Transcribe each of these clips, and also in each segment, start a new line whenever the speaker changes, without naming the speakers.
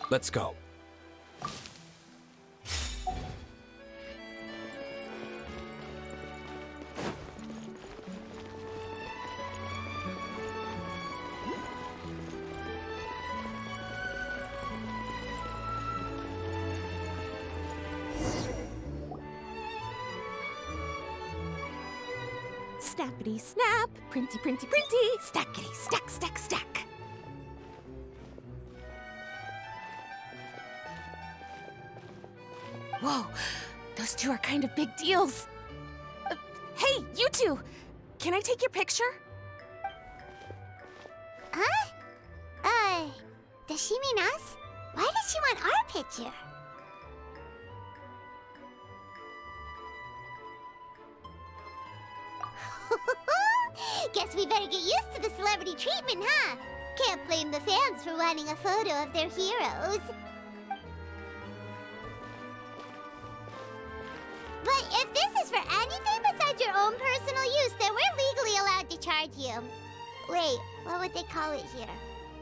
Let's go.
Snappity snap, printy printy printy, stackity stack stack stack. Whoa, those two are kind of big deals. Hey, you two! Can I take your picture?
Huh? Does she mean us? Why does she want our picture? Guess we better get used to the celebrity treatment, huh? Can't blame the fans for wanting a photo of their heroes. But if this is for anything besides your own personal use, then we're legally allowed to charge you. Wait, what would they call it here?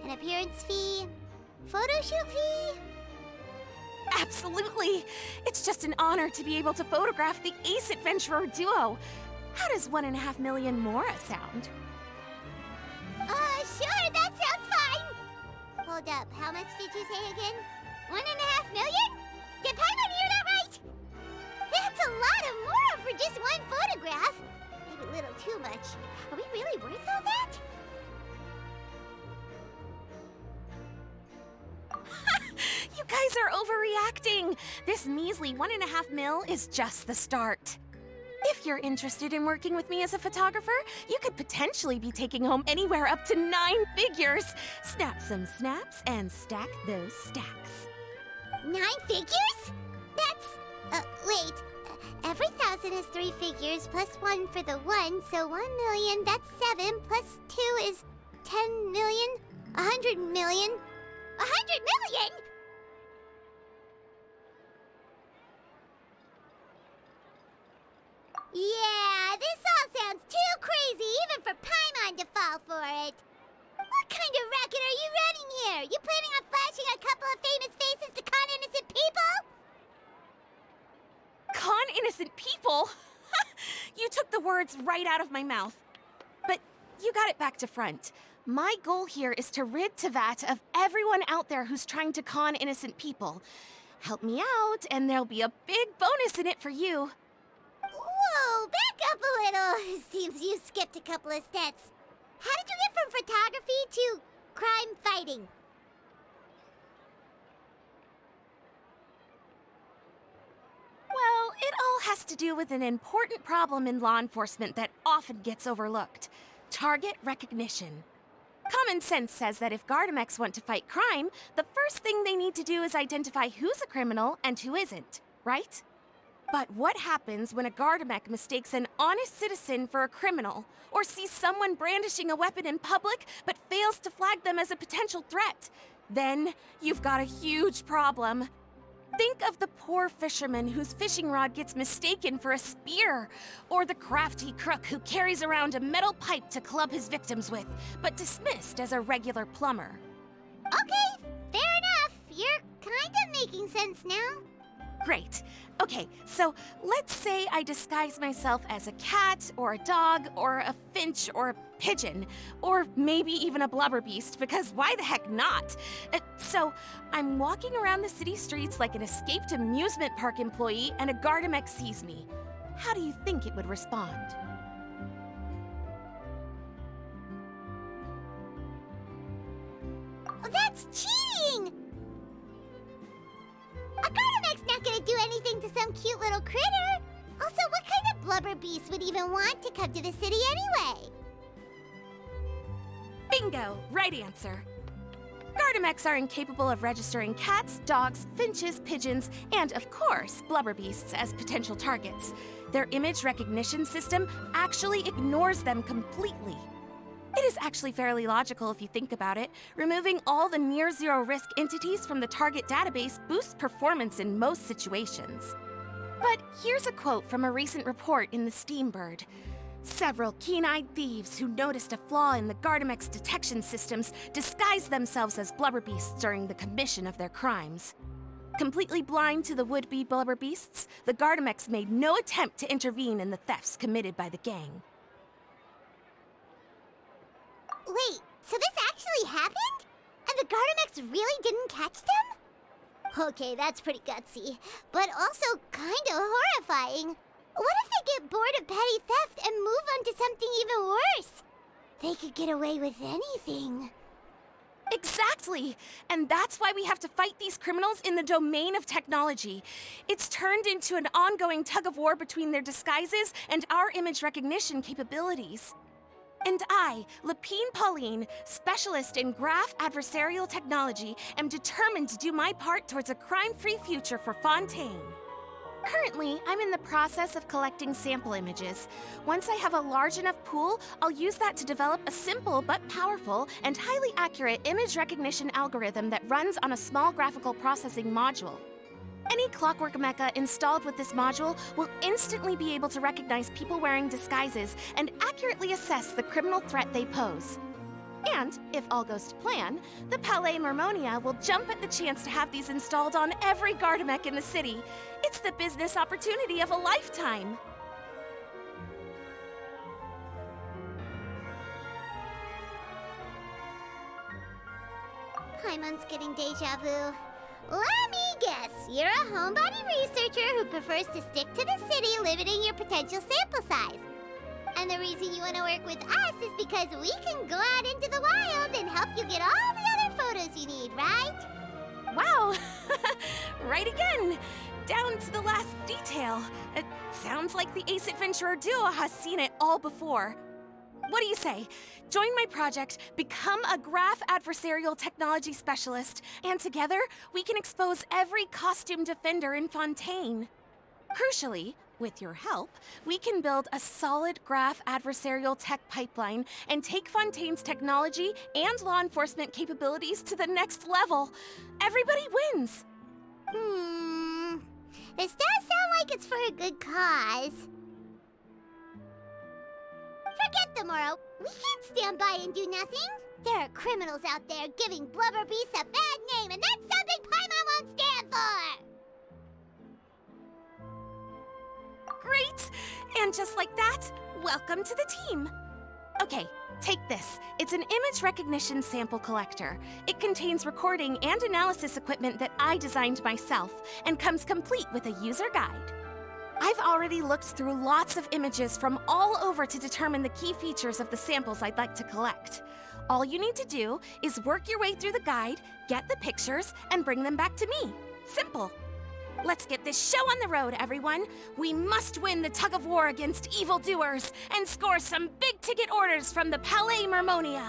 An appearance fee? Photo shoot fee?
Absolutely! It's just an honor to be able to photograph the Ace Adventurer duo. How does 1.5 million more sound?
Sure, that sounds fine! Hold up, how much did you say again? 1.5 million? Did Paimon hear that right? That's a lot of more for just one photograph. Maybe a little too much. Are we really worth all that?
You guys are overreacting! This measly 1.5 mil is just the start. If you're interested in working with me as a photographer, you could potentially be taking home anywhere up to 9 figures. Snap some snaps and stack those stacks.
9 figures? That's... wait. Every 1,000 is 3 figures, plus 1 for the 1, so 1 million, that's 7, plus 2 is 10 million, 100 million. 100 million?! Yeah, this all sounds too crazy even for Paimon to fall for it. What kind of racket are you running here? You planning on flashing a couple of famous faces to con innocent people?
Con innocent people? You took the words right out of my mouth. But you got it back to front. My goal here is to rid Tevat of everyone out there who's trying to con innocent people. Help me out, and there'll be a big bonus in it for you.
Whoa, back up a little. Seems you skipped a couple of steps. How did you get from photography to crime fighting?
Well, it all has to do with an important problem in law enforcement that often gets overlooked. Target recognition. Common sense says that if Gardamex want to fight crime, the first thing they need to do is identify who's a criminal and who isn't, right? But what happens when a Gardamek mistakes an honest citizen for a criminal, or sees someone brandishing a weapon in public but fails to flag them as a potential threat? Then you've got a huge problem. Think of the poor fisherman whose fishing rod gets mistaken for a spear, or the crafty crook who carries around a metal pipe to club his victims with, but dismissed as a regular plumber.
Okay, fair enough. You're kind of making sense now.
Great. Okay, so let's say I disguise myself as a cat, or a dog, or a finch, or a pigeon, or maybe even a blubber beast, because why the heck not? So I'm walking around the city streets like an escaped amusement park employee, and a Gardamek sees me. How do you think it would respond?
Oh, that's cheating! A Gardamek's not gonna do anything to some cute little critter. Also, what kind of blubber blubber beasts would even want to come to the city anyway.
Bingo! Right answer. Gardamex are incapable of registering cats, dogs, finches, pigeons, and, of course, blubber beasts as potential targets. Their image recognition system actually ignores them completely. It is actually fairly logical if you think about it. Removing all the near-zero risk entities from the target database boosts performance in most situations. But here's a quote from a recent report in the Steambird. Several keen-eyed thieves who noticed a flaw in the Gardamex detection systems disguised themselves as blubber beasts during the commission of their crimes. Completely blind to the would-be blubber beasts, the Gardamex made no attempt to intervene in the thefts committed by the gang.
Wait, so this actually happened? And the Gardamex really didn't catch them? Okay, that's pretty gutsy, but also kinda horrifying. What if they get bored of petty theft and move on to something even worse? They could get away with anything.
Exactly! And that's why we have to fight these criminals in the domain of technology. It's turned into an ongoing tug-of-war between their disguises and our image recognition capabilities. And I, Lapine Pauline, specialist in graph adversarial technology, am determined to do my part towards a crime-free future for Fontaine. Currently, I'm in the process of collecting sample images. Once I have a large enough pool, I'll use that to develop a simple but powerful and highly accurate image recognition algorithm that runs on a small graphical processing module. Any clockwork mecha installed with this module will instantly be able to recognize people wearing disguises and accurately assess the criminal threat they pose. And, if all goes to plan, the Palais Mermonia will jump at the chance to have these installed on every Gardamek in the city. It's the business opportunity of a lifetime.
Paimon's getting deja vu. Let me guess, you're a homebody researcher who prefers to stick to the city, limiting your potential sample size. And the reason you want to work with us is because we can go out into the wild and help you get all the other photos you need, right?
Wow! Right again! Down to the last detail. It sounds like the Ace Adventurer duo has seen it all before. What do you say? Join my project, become a graph adversarial technology specialist, and together we can expose every costume defender in Fontaine. Crucially, with your help, we can build a solid graph adversarial tech pipeline and take Fontaine's technology and law enforcement capabilities to the next level. Everybody wins!
This does sound like it's for a good cause. Forget tomorrow. We can't stand by and do nothing. There are criminals out there giving blubber beasts a bad name, and that's something Paimon won't stand for!
Great! And just like that, welcome to the team. Okay, take this. It's an image recognition sample collector. It contains recording and analysis equipment that I designed myself and comes complete with a user guide. I've already looked through lots of images from all over to determine the key features of the samples I'd like to collect. All you need to do is work your way through the guide, get the pictures, and bring them back to me. Simple. Let's get this show on the road, everyone. We must win the tug-of-war against evildoers and score some big-ticket orders from the Palais Mermonia.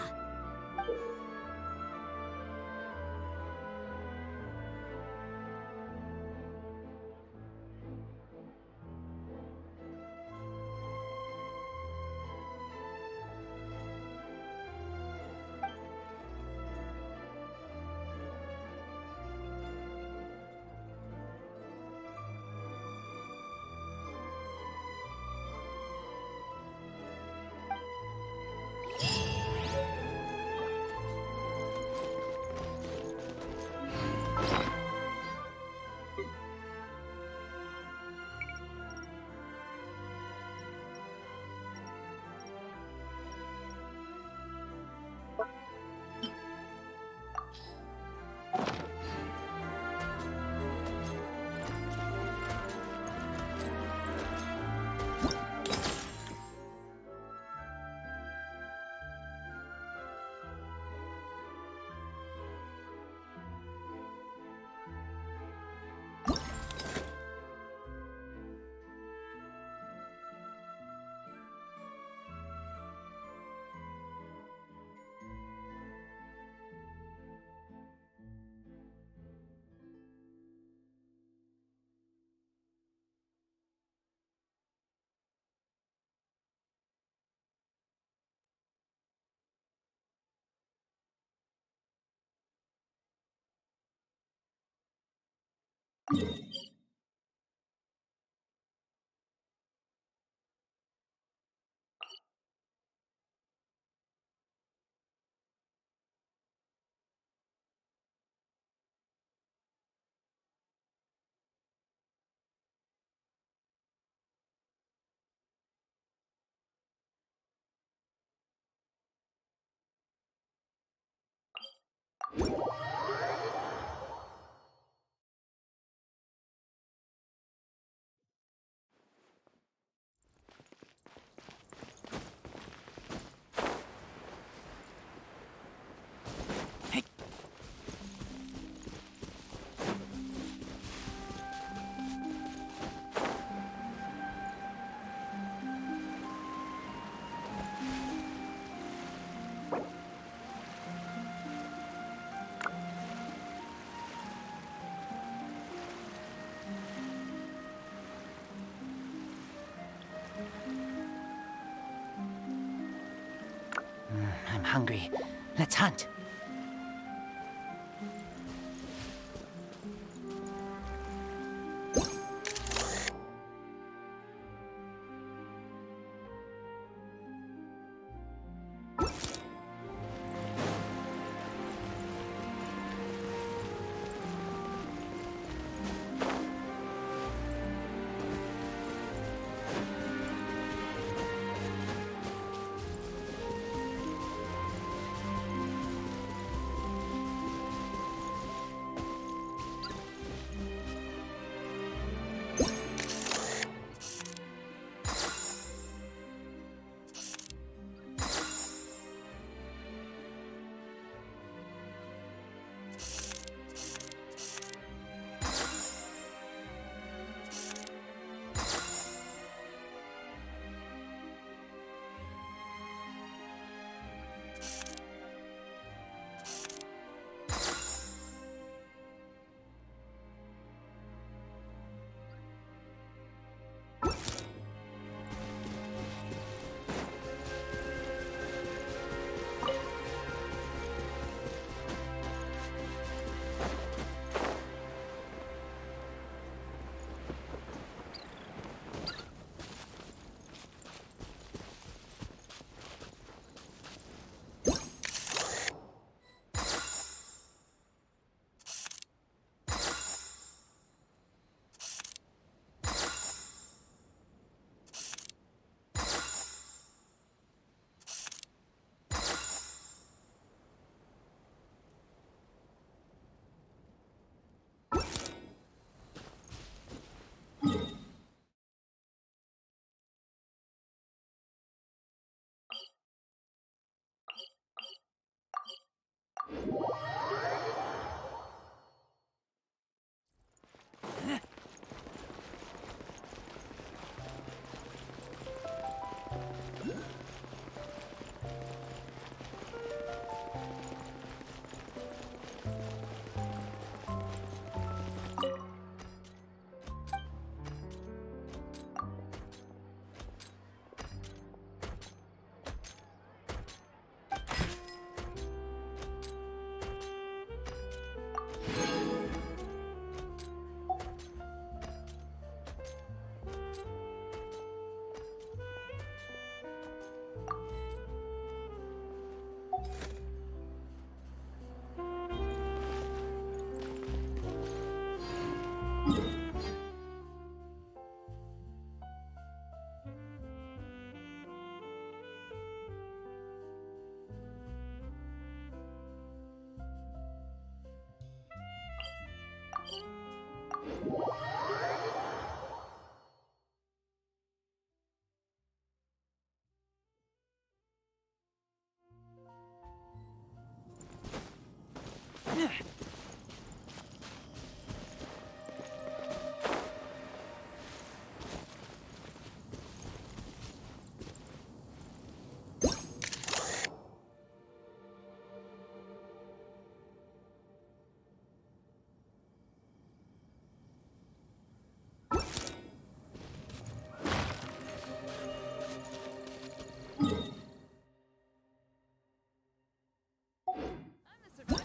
I'm hungry. Let's hunt.